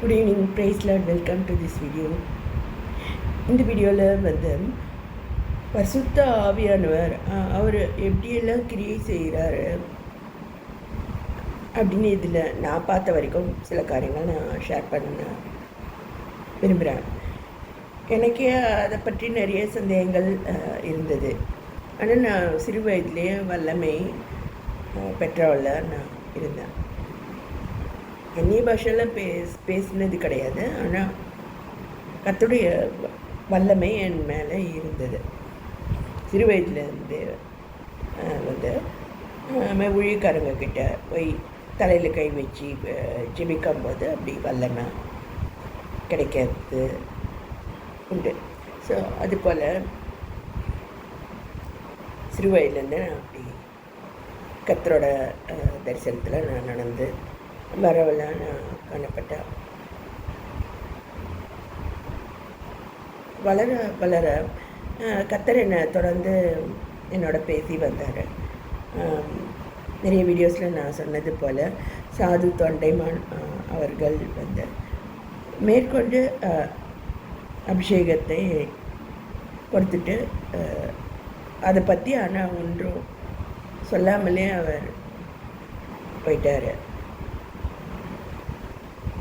Good evening, praise Lord. Welcome to this video. இந்த வீடியோவில் பரிசுத்த ஆவியானவர் அவர் எப்படியெல்லாம் கிரியை செய்கிறாரு அப்படின்னு இதில் நான் பார்த்த வரைக்கும் சில காரியங்கள் நான் ஷேர் பண்ண விரும்புகிறேன். எனக்கே அதை பற்றி நிறைய சந்தேகங்கள் இருந்தது. ஆனால் நான் சிறு வயதிலேயே வல்லமை பெற்றவளாக நான் இருந்தேன். அந்நிய பாஷையெல்லாம் பேசினது கிடையாது. ஆனால் கர்த்தருடைய வல்லமை என் மேலே இருந்தது. சிறு வயதுலேருந்து ஊழியக்காரங்க கிட்ட போய் தலையில் கை வச்சு ஜெபிக்கும் போது அப்படி வல்லமை கிடைக்கிறது உண்டு. ஸோ அதுபோல் சிறு வயதுலேருந்து நான் அப்படி கர்த்தரோட தரிசனத்தில் நான் நடந்து வரவெல்லாம் நான் காணப்பட்டேன். வளர வளர கர்த்தர் என்னை தொடர்ந்து என்னோட பேசி வந்தார். நிறைய வீடியோஸில் நான் சொன்னது போல் சாது தொண்டைமான் அவர்கள் மேற்கொண்டு அபிஷேகத்தை கொடுத்துட்டு அதை பற்றி ஆனால் ஒன்றும் சொல்லாமலே அவர் போயிட்டார்.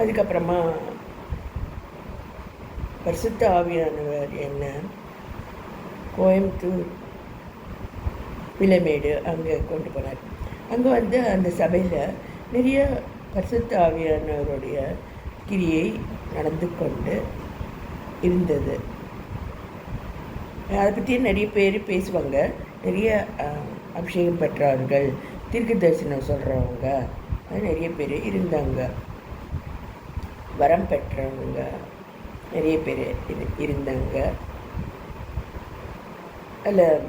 அதுக்கப்புறமா பரிசுத்த ஆவியானவர் என்ன கோயம்புத்தூர் விலைமேடு அங்கே கொண்டு போனார். அங்கே அந்த சபையில் நிறைய பரிசுத்த ஆவியானவருடைய கிரியை நடந்து கொண்டு இருந்தது. அதை பற்றி நிறைய பேர் பேசுவாங்க. நிறைய அபிஷேகம் பெற்றவர்கள், தீர்க்க தரிசனம் சொல்கிறவங்க நிறைய பேர் இருந்தாங்க. வரம் பெற்றவங்க நிறைய பேர் இருந்தாங்க. அதில்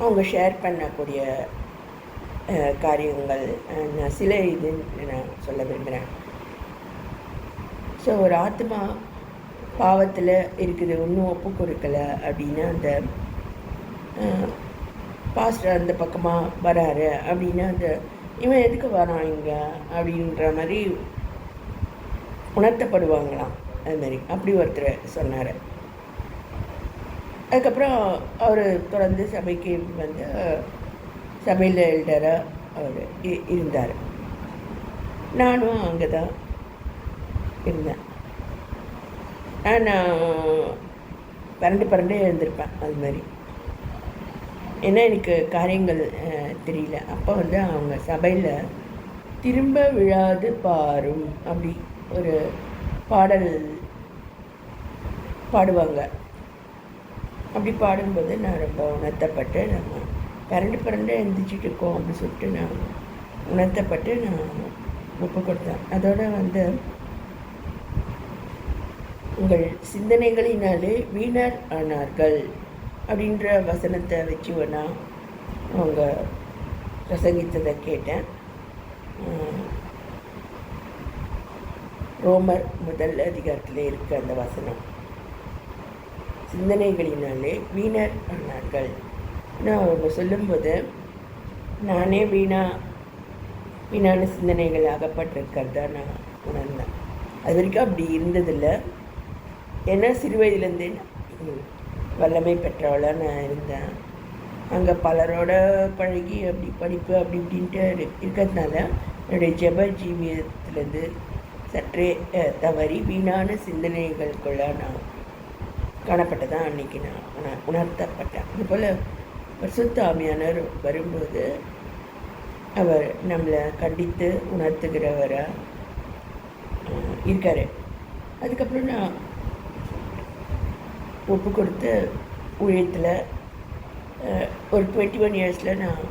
அவங்க ஷேர் பண்ணக்கூடிய காரியங்கள் நான் சில நான் சொல்ல விரும்புகிறேன். ஸோ ஒரு ஆத்மா பாவத்தில் இருக்குது, ஒன்றும் ஒப்பு கொடுக்கலை அப்படின்னா அந்த பாஸ்டர் அந்த பக்கமாக வராரு அப்படின்னா இவன் எதுக்கு வரான் இங்கே அப்படின்ற மாதிரி உணர்த்தப்படுவாங்களாம். அதுமாரி அப்படி ஒருத்தர் சொன்னார். அதுக்கப்புறம் அவர் தொடர்ந்து சபைக்கு சபையில் எல்டராக அவர் இருந்தார். நானும் அங்கே தான் இருந்தேன். நான் பரண்டே எழுந்திருப்பேன். அது மாதிரி ஏன்னா எனக்கு காரியங்கள் தெரியல. அப்போ அவங்க சபையில் திரும்ப விழாது பாரும் அப்படி ஒரு பாடல் பாடுவாங்க. அப்படி பாடும்போது நான் ரொம்ப உணர்த்தப்பட்டு நம்ம பரண்டு எழுந்திரிச்சிட்டு இருக்கோம் அப்படி சொல்லிட்டு நான் உணர்த்தப்பட்டு நான் ஒப்பு கொடுத்தேன். அதோடு உங்கள் சிந்தனைகளினாலே வீணர் ஆனார்கள் அப்படின்ற வசனத்தை வச்சு நான் அவங்க பிரசங்கித்ததை கேட்டேன். ரோமர் 1 அதிகாரத்தில் இருக்க அந்த வசனம், சிந்தனைகளினாலே வீணர் ஆனார்கள். நான் அவங்க சொல்லும்போது நானே வீணான சிந்தனைகள் அகப்பட்டிருக்கிறதா நான் உணர்ந்தேன். அது வரைக்கும் அப்படி இருந்ததில்லை. ஏன்னா சிறு வயதுலேருந்தே வல்லமை பெற்றவளாக நான் இருந்தேன். அங்கே பலரோட பழகி அப்படி படிப்பு அப்படி இப்படின்ட்டு இருக்கிறதுனால என்னுடைய ஜெப ஜீவியத்துலேருந்து சற்றே தவறி வீணான சிந்தனைகளுக்குள்ள நான் காணப்பட்டதான் அன்றைக்கி நான் உணர்த்தப்பட்டேன். அதுபோல் பரிசுத்த ஆவியானவர் வரும்போது அவர் நம்மளை கண்டித்து உணர்த்துகிறவராக இருக்கார். அதுக்கப்புறம் நான் ஒப்பு கொடுத்த ஊழியத்தில் ஒரு 21 இயர்ஸில் நான்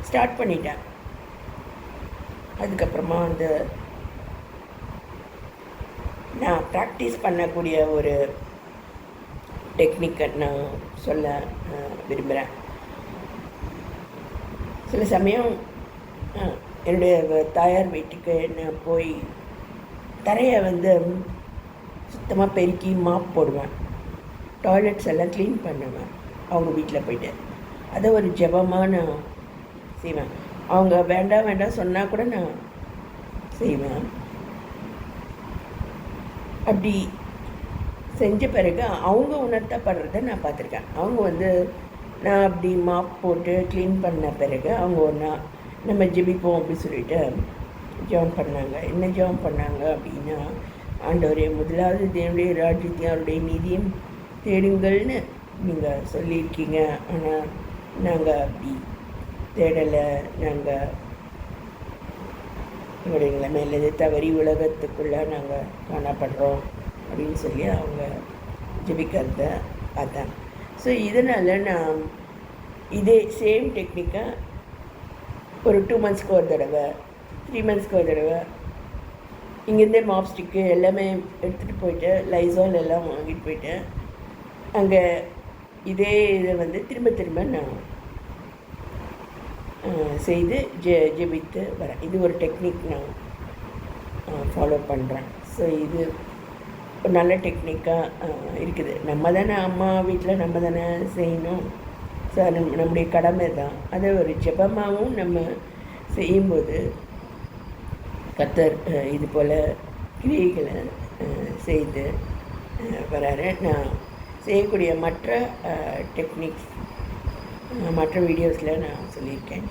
ஸ்டார்ட் பண்ணிட்டேன். அதுக்கப்புறமா நான் ப்ராக்டிஸ் பண்ணக்கூடிய ஒரு டெக்னிக்கை நான் சொல்ல விரும்புகிறேன். சில சமயம் என்னுடைய தாயார் வீட்டுக்கு நான் போய் தரையை சுத்தமாக பெருக்கி மாப் போடுவேன். டாய்லெட்ஸ் எல்லாம் க்ளீன் பண்ணுவேன் அவங்க வீட்டில் போய்ட்டு. அதை ஒரு ஜெபமாக நான் செய்வேன். அவங்க வேண்டாம் வேண்டாம் சொன்னால் கூட நான் செய்வேன். அப்படி செஞ்ச பிறகு அவங்க உணர்த்தப்படுறத நான் பார்த்துருக்கேன். அவங்க வந்து நான் அப்படி மாப் போட்டு க்ளீன் பண்ண பிறகு அவங்க ஒன்றா நம்ம ஜெபிப்போம் அப்படி சொல்லிட்டு ஜெபம் பண்ணாங்க. என்ன ஜெபம் பண்ணாங்க அப்படின்னா, ஆண்டவரே, முதலாவது தேவனுடைய ராஜ்யத்தையும் அவருடைய நீதியும் தேடுங்கள்னு நீங்கள் சொல்லியிருக்கீங்க. ஆனால் நாங்கள் அப்படி தேடலை. நாங்கள் எங்களுடைய நிலைமையில தவறி உலகத்துக்குள்ளே நாங்கள் காணப்படுறோம் அப்படின்னு சொல்லி அவங்க ஜெபிக்கிறத பார்த்தேன். ஸோ இதனால் நான் இதே சேம் டெக்னிக்கை ஒரு 2 மந்த்ஸ்க்கு ஒரு தடவை, 3 மந்த்ஸ்க்கு ஒரு தடவை இங்கேருந்தே மாப் ஸ்டிக்கு எல்லாமே எடுத்துகிட்டு போயிட்டு லைசால் எல்லாம் வாங்கிட்டு போயிட்டு அங்கே இதே இதை வந்து திரும்ப திரும்ப நான் செய்து ஜெபித்து வரேன். இது ஒரு டெக்னிக் நான் ஃபாலோ பண்ணுறேன். ஸோ இது ஒரு நல்ல டெக்னிக்காக இருக்குது. நம்ம தானே அம்மா வீட்டில் நம்ம தானே செய்யணும். ஸோ நம்முடைய கடமை தான். அதை ஒரு ஜெபமாகவும் நம்ம செய்யும்போது கர்த்தர் இது போல் கிரியைகளை செய்து வராரு. நான் செய்யக்கூடிய மற்ற டெக்னிக்ஸ் மற்ற வீடியோஸில் நான் சொல்லியிருக்கேன்.